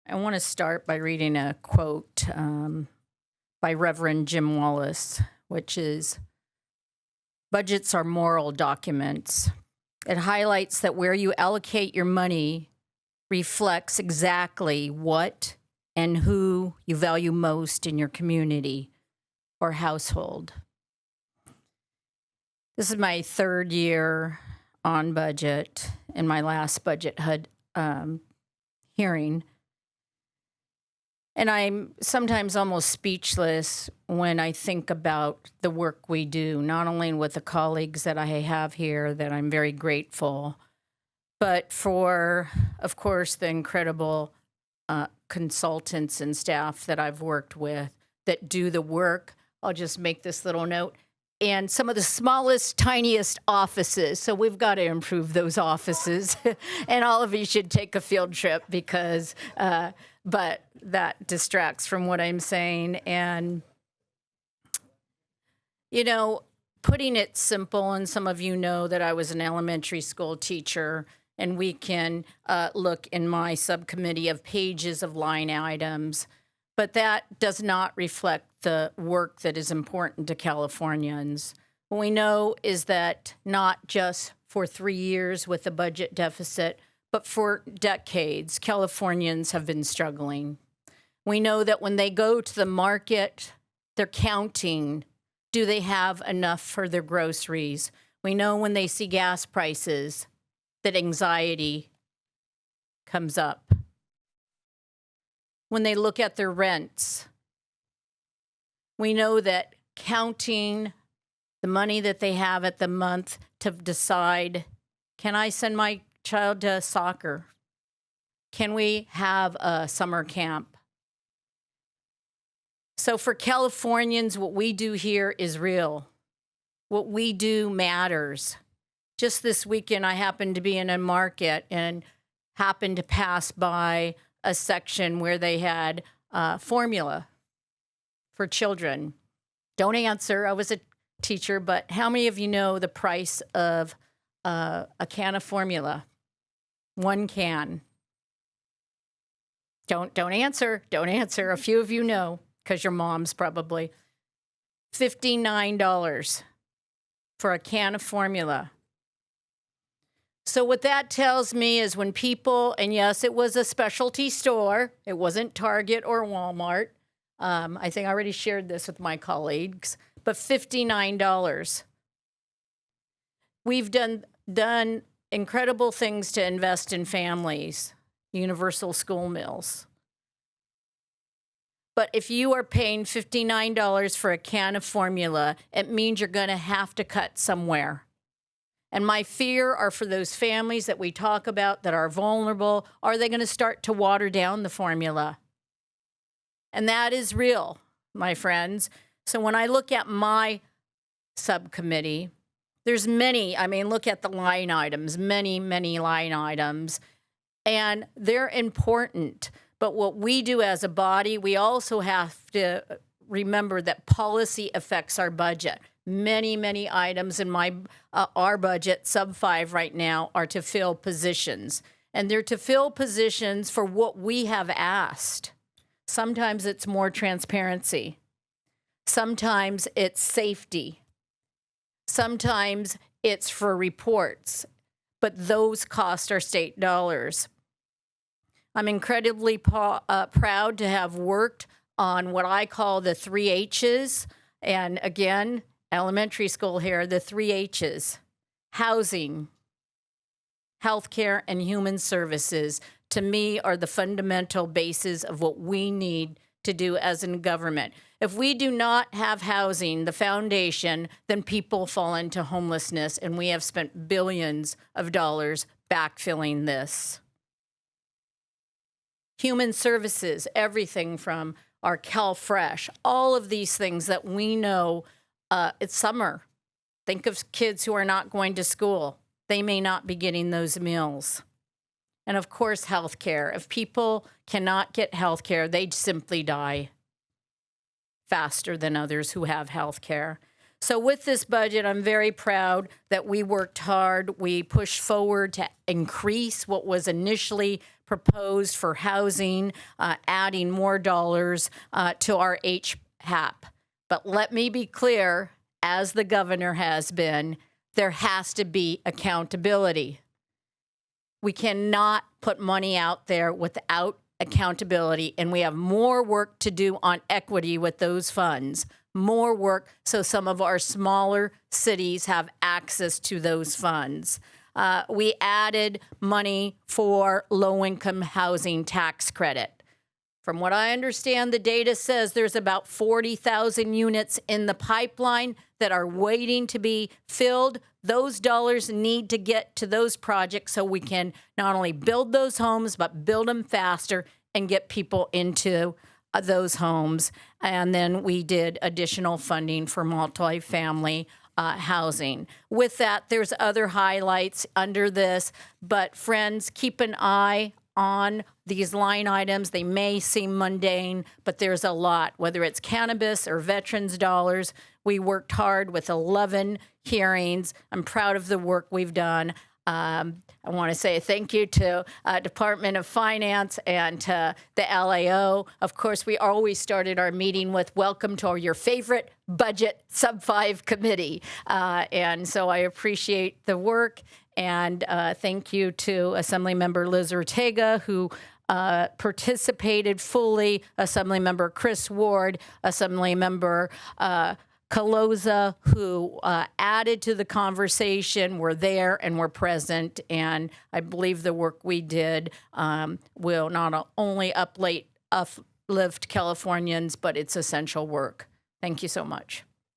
I want to start by reading a quote by Reverend Jim Wallace, which is, "Budgets are moral documents. It highlights that where you allocate your money reflects exactly what and who you value most in your community or household." This is my third year on budget and my last budget HUD hearing. And I'm sometimes almost speechless when I think about the work we do, not only with the colleagues that I have here, that I'm very grateful, but for, of course, the incredible consultants and staff that I've worked with that do the work. I'll just make this little note. And some of the smallest, tiniest offices. So we've got to improve those offices. And all of you should take a field trip because, but that distracts from what I'm saying. And, you know, putting it simple, and some of you know that I was an elementary school teacher, and we can look in my subcommittee of pages of line items, but that does not reflect the work that is important to Californians. What we know is that not just for 3 years with the budget deficit, but for decades, Californians have been struggling. We know that when they go to the market, they're counting, do they have enough for their groceries? We know when they see gas prices that anxiety comes up. When they look at their rents, we know that counting the money that they have at the month to decide, can I send my child to soccer? Can we have a summer camp? So for Californians, what we do here is real. What we do matters. Just this weekend, I happened to be in a market and happened to pass by a section where they had formula for children. Don't answer. I was a teacher, but how many of you know the price of a can of formula? One can. Don't answer. Don't answer. A few of you know, because your mom's probably. $59 for a can of formula. So what that tells me is when people, and yes, it was a specialty store. It wasn't Target or Walmart. I think I already shared this with my colleagues, but $59. We've done incredible things to invest in families, universal school meals. But if you are paying $59 for a can of formula, it means you're going to have to cut somewhere. And my fear are for those families that we talk about that are vulnerable. Are they going to start to water down the formula? And that is real, my friends. So when I look at my subcommittee, there's many, look at the line items, many, many line items, and they're important. But what we do as a body, we also have to remember that policy affects our budget. Many, many items in our budget, sub 5 right now, are to fill positions. And they're to fill positions for what we have asked. Sometimes it's more transparency. Sometimes it's safety. Sometimes it's for reports. But those cost our state dollars. I'm incredibly proud to have worked on what I call the 3 H's. And again, elementary school here, the 3 H's: housing, healthcare, and human services, to me, are the fundamental basis of what we need to do as in government. If we do not have housing, the foundation, then people fall into homelessness, and we have spent billions of dollars backfilling this. Human services, everything from our CalFresh, all of these things that we know. It's summer. Think of kids who are not going to school. They may not be getting those meals. And of course, healthcare. If people cannot get healthcare, they simply die faster than others who have healthcare. So with this budget, I'm very proud that we worked hard. We pushed forward to increase what was initially proposed for housing, adding more dollars to our HAP. But let me be clear, as the governor has been, there has to be accountability. We cannot put money out there without accountability, and we have more work to do on equity with those funds, more work so some of our smaller cities have access to those funds. We added money for low-income housing tax credit. From what I understand, the data says there's about 40,000 units in the pipeline that are waiting to be filled. Those dollars need to get to those projects so we can not only build those homes, but build them faster and get people into those homes. And then we did additional funding for multifamily housing. With that, there's other highlights under this, but friends, keep an eye on these line items. They may seem mundane, but there's a lot, whether it's cannabis or veterans dollars. We worked hard with 11 hearings. I'm proud of the work we've done. I want to say thank you to Department of Finance and to the LAO. Of course, we always started our meeting with welcome to your favorite budget sub-5 committee. And so I appreciate the work. And thank you to Assemblymember Liz Ortega, who participated fully, Assemblymember Chris Ward, Assemblymember Caloza, who added to the conversation, were there and were present. And I believe the work we did will not only uplift Californians, but it's essential work. Thank you so much.